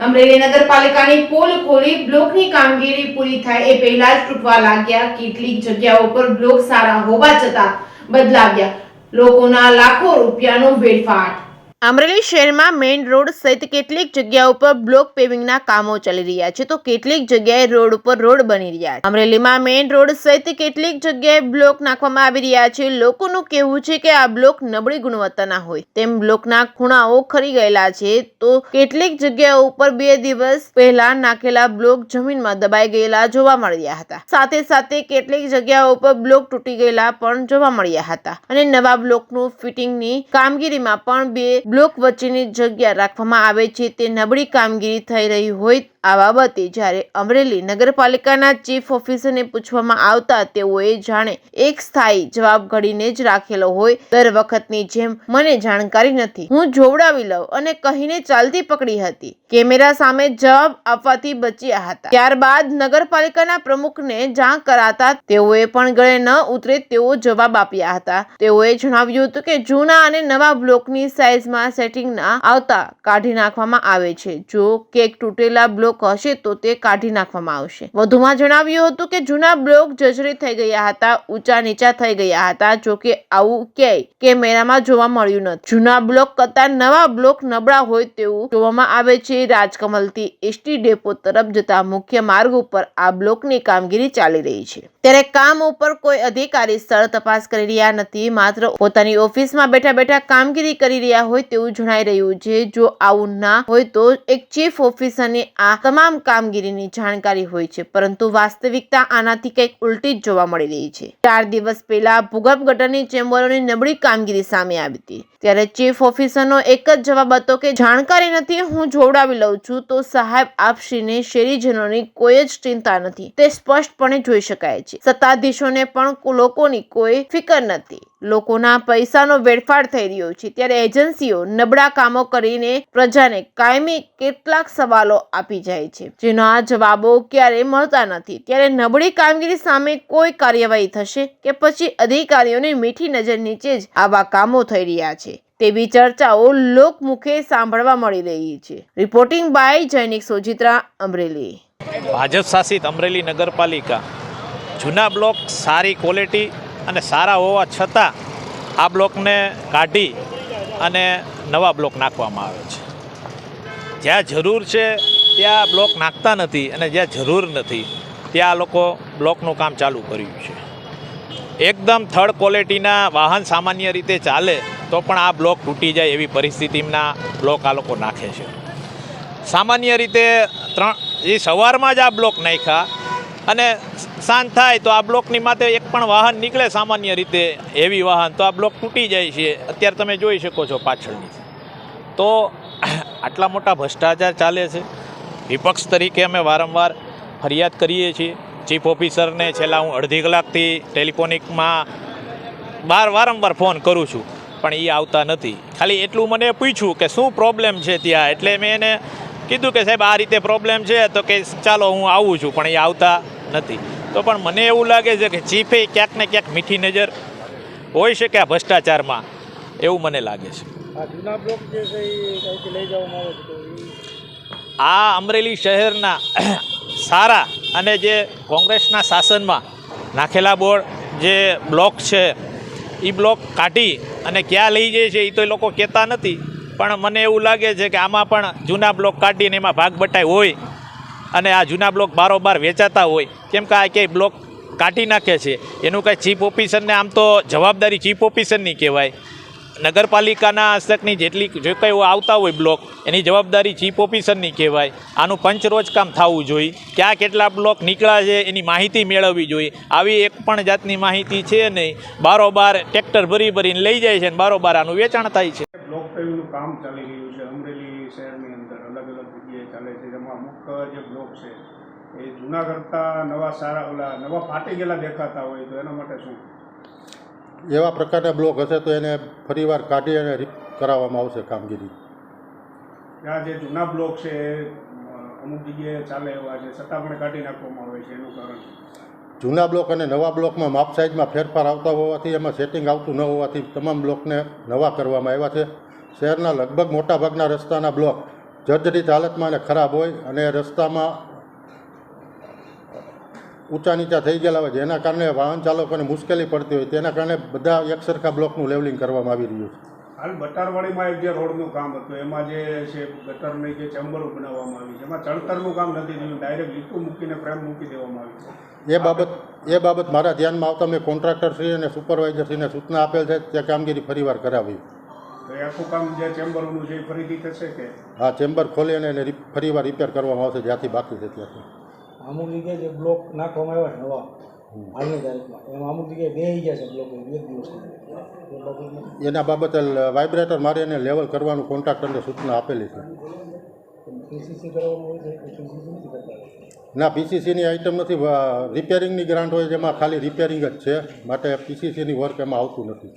અમરેલી નગરપાલિકાની પોલ ખોલી બ્લોકની કામગીરી પૂરી થાય એ પહેલા જ તૂટવા લાગ્યા. કેટલીક જગ્યાઓ પર બ્લોક સારા હોવા છતાં બદલાવ્યા. લોકોના લાખો રૂપિયાનો વેડફાટ. અમરેલી શહેરમાં મેઇન રોડ સહિત કેટલીક જગ્યાઓ પર બ્લોક પેવિંગના કામો ચાલી રહ્યા છે તો કેટલીક જગ્યાએ રોડ ઉપર રોડ બની રહ્યા છે. અમરેલીમાં મેઇન રોડ સહિત કેટલીક જગ્યાએ બ્લોક નાખવામાં આવી રહ્યા છે. લોકોનું કહેવું છે કે આ બ્લોક નબળી ગુણવત્તાના હોય તેમ બ્લોકના ખૂણાઓ ખરી ગયેલા છે તો કેટલીક જગ્યાઓ ઉપર 2 દિવસ પહેલા નાખેલા બ્લોક જમીનમાં દબાઈ ગયેલા જોવા મળ્યા હતા. સાથે સાથે કેટલીક જગ્યાઓ ઉપર બ્લોક તૂટી ગયેલા પણ જોવા મળ્યા હતા અને નવા બ્લોકનું ફિટિંગની કામગીરીમાં પણ 2 બ્લોક વચ્ચેની જગ્યા રાખવામાં આવે છે તે નબળી કામગીરી થઈ રહી હોય આ બાબતે જ્યારે અમરેલી નગરપાલિકાના ચીફ ઓફિસરને પૂછવામાં આવતા તેઓએ જાણે એક સ્થાયી જવાબ ઘડીને જ રાખેલો હોય દર વખતની જેમ મને જાણકારી નથી, હું જોવડાવી લઉં અને કહીને ચાલતી પકડી હતી. કેમેરા સામે જવાબ આપવાથી બચ્યા હતા. ત્યારબાદ નગરપાલિકાના પ્રમુખને જાણ કરાતા તેઓએ પણ ગળે ન ઉતરે તેવો જવાબ આપ્યા હતા. તેઓએ જણાવ્યું હતું કે જૂના અને નવા બ્લોકની સાઇઝમાં સેટિંગ ના આવતા કાઢી નાખવામાં આવે છે. જો કેક તૂટેલા બ્લોક હશે તો તે કાઢી નાખવામાં આવશે. વધુમાં જણાવ્યું હતું કે જૂના બ્લોક જર્જરિત થઈ ગયા હતા, ઊંચા નીચા થઈ ગયા હતા. જોકે આવું ક્યાંય કેમેરામાં જોવા મળ્યું નથી. જૂના બ્લોક કરતાં નવા બ્લોક નબળા હોય તેવું જોવામાં આવે છે. રાજકમલથી એસટી ડેપો તરફ જતા મુખ્ય માર્ગ ઉપર આ બ્લોકની કામગીરી ચાલી રહી છે. ત્યારે કામ ઉપર કોઈ અધિકારી સ્થળ તપાસ કરી રહ્યા નથી, માત્ર પોતાની ઓફિસમાં બેઠા બેઠા કામગીરી કરી રહ્યા હોય તેવું જણાઈ રહ્યું છે. જો આવું ના હોય તો એક ચીફ ઓફિસરની આ તમામ કામગીરીની જાણકારી હોય છે, પરંતુ વાસ્તવિકતા આનાથી કંઈક ઉલટી જ જોવા મળી રહી છે. 4 દિવસ પહેલા ભૂગર્ભ ગટરની ચેમ્બરોની નબળી કામગીરી સામે આવી હતી. ત્યારે ચીફ ઓફિસરનો એક જ જવાબ હતો કે જાણકારી નથી, હું જોવડાવી લઉં છું. તો સાહેબ આપશ્રીને શહેરીજનોની કોઈ જ ચિંતા નથી તે સ્પષ્ટપણે જોઈ શકાય છે. સત્તાધીશોને પણ લોકોની કોઈ ફિકર નથી. લોકોના પૈસાનો વેડફાટ થઈ રહ્યો છે ત્યારે એજન્સીઓ નબળા કામો કરીને પ્રજાને કાયમી કેટલાક સવાલો આપી જાય છે જેના જવાબો ક્યારે મળતા નથી. ત્યારે નબળી કામગીરી સામે કોઈ કાર્યવાહી થશે કે પછી અધિકારીઓની મીઠી નજર નીચે જ આવા કામો થઈ રહ્યા છે તેવી ચર્ચાઓ લોકમુખે સાંભળવા મળી રહી છે. Reporting by Jainik Sojitra, Amreli. ભાજપ શાસિત અમરેલી નગરપાલિકા જૂના બ્લોક સારી ક્વોલિટી અને સારા હોવા છતાં આ બ્લોકને કાઢી અને નવા બ્લોક નાખવામાં આવે છે. જ્યાં જરૂર છે ત્યાં બ્લોક નાખતા નથી અને જ્યાં જરૂર નથી ત્યાં લોકો બ્લોકનું કામ ચાલુ કર્યું છે. એકદમ થર્ડ ક્વોલિટીના વાહન સામાન્ય રીતે ચાલે તો પણ આ બ્લોક તૂટી જાય એવી પરિસ્થિતિના બ્લોક આ લોકો નાખે છે. સામાન્ય રીતે સવારમાં જ આ બ્લોક નાખ્યા અને સાંજ થાય તો આ બ્લોકની માથે એક પણ વાહન નીકળે સામાન્ય રીતે હેવી વાહન તો આ બ્લોક તૂટી જાય છે. અત્યારે તમે જોઈ શકો છો પાછળની. તો આટલા મોટા ભ્રષ્ટાચાર ચાલે છે. વિપક્ષ તરીકે અમે વારંવાર ફરિયાદ કરીએ છીએ. ચીફ ઓફિસરને છેલ્લા હું અડધી કલાકથી ટેલિફોનિકમાં વારંવાર ફોન કરું છું પણ એ આવતા નથી. ખાલી એટલું મને પૂછ્યું કે શું પ્રોબ્લેમ છે ત્યાં, એટલે મેં એને કીધું કે સાહેબ આ રીતે પ્રોબ્લેમ છે તો કે ચાલો હું આવું છું, પણ એ આવતા નથી. તો પણ મને એવું લાગે છે કે ચીફે ક્યાંક ને ક્યાંક મીઠી નજર હોઈ શકે આ ભ્રષ્ટાચારમાં, એવું મને લાગે છે. આ અમરેલી શહેરના સારા અને જે કોંગ્રેસના શાસનમાં નાખેલા બોર્ડ જે બ્લોક છે એ બ્લોક કાઢી અને ક્યાં લઈ જાય છે એ તો એ લોકો કહેતા નથી, પણ મને એવું લાગે છે કે આમાં પણ જૂના બ્લોક કાઢીને એમાં ભાગ બટાઈ હોય અને આ જૂના બ્લોક બારોબાર વેચાતા હોય. કેમ કે આ ક્યાંય બ્લોક કાઢી નાખે છે એનું કાંઈ ચીફ ઓફિસરને આમ તો જવાબદારી ચીફ ઓફિસરની કહેવાય. નગરપાલિકાના હસ્તકની જેટલી જે કંઈ આવતા હોય બ્લોક એની જવાબદારી ચીફ ઓફિસરની કહેવાય. આનું પંચરોજ કામ થવું જોઈએ. ક્યાં કેટલા બ્લોક નીકળ્યા છે એની માહિતી મેળવવી જોઈએ. આવી એક પણ જાતની માહિતી છે નહીં. બારોબાર ટ્રેક્ટર ભરીને લઈ જાય છે અને બારોબાર આનું વેચાણ થાય છે. બ્લોક પેવિંગનું કામ ચાલી રહ્યું છે અમરેલી શહેરની અંદર અલગ અલગ જગ્યાએ ચાલે છે. જેમાં મુખ્ય જે બ્લોક છે એ જૂના કરતાં નવા ફાટી ગયેલા દેખાતા હોય તો એના માટે શું એવા પ્રકારના બ્લોક હશે તો એને ફરીવાર કાઢી અને કરાવવામાં આવશે કામગીરી. ત્યાં જે જૂના બ્લોક છે અમુક જગ્યાએ ચાલે એવા છે છતાં પણ કાઢી નાખવામાં આવે છે, એનું કારણ જૂના બ્લોક અને નવા બ્લોકમાં માપ સાઇઝમાં ફેરફાર આવતા હોવાથી એમાં સેટિંગ આવતું ન હોવાથી તમામ બ્લોકને નવા કરવામાં આવ્યા છે. શહેરના લગભગ મોટાભાગના રસ્તાના બ્લોક જર્જરિત હાલતમાં અને ખરાબ હોય અને રસ્તામાં ઊંચા નીચા થઈ ગયેલા હોય જેના કારણે વાહન ચાલકોને મુશ્કેલી પડતી હોય તેના કારણે બધા એક સરખા બ્લોકનું લેવલિંગ કરવામાં આવી રહ્યું છે. હાલ બટારવાડીમાં એક જે રોડનું કામ હતું એમાં જે છે ગટરની જે ચેમ્બરો બનાવવામાં આવી છે એમાં ચણતરનું કામ નથી થયું, ડાયરેક્ટ લીટું મૂકીને ફ્રેમ મૂકી દેવામાં આવી છે. એ બાબત મારા ધ્યાનમાં આવતા મેં કોન્ટ્રાક્ટરશ્રી અને સુપરવાઇઝરશ્રીને સૂચના આપેલ છે તે કામગીરી ફરીવાર કરાવી. તો એ આખું કામ જે ચેમ્બરોનું છે એ ફરીથી થશે કે આ ચેમ્બર ખોલી અને એને ફરીવાર રિપેર કરવામાં આવશે જ્યાંથી બાકી છે ત્યાંથી. અમુક જગ્યાએ જે બ્લોક નાખવામાં આવ્યા છે નવા હાલની તારીખમાં એમાં અમુક જગ્યાએ બેસી ગયા છે બ્લોક બે દિવસ એના બાબતે વાઇબ્રેટર મારી અને લેવલ કરવાનું કોન્ટ્રાક્ટરને સૂચના આપેલી છે. પીસીસી કરવાનું હોય છે પીસીસી નથી કરતા. ના, પીસીસીની આઇટમ નથી, રિપેરિંગની ગ્રાન્ટ હોય જેમાં ખાલી રિપેરિંગ જ છે, માટે પીસીસીની વર્ક એમાં આવતું નથી.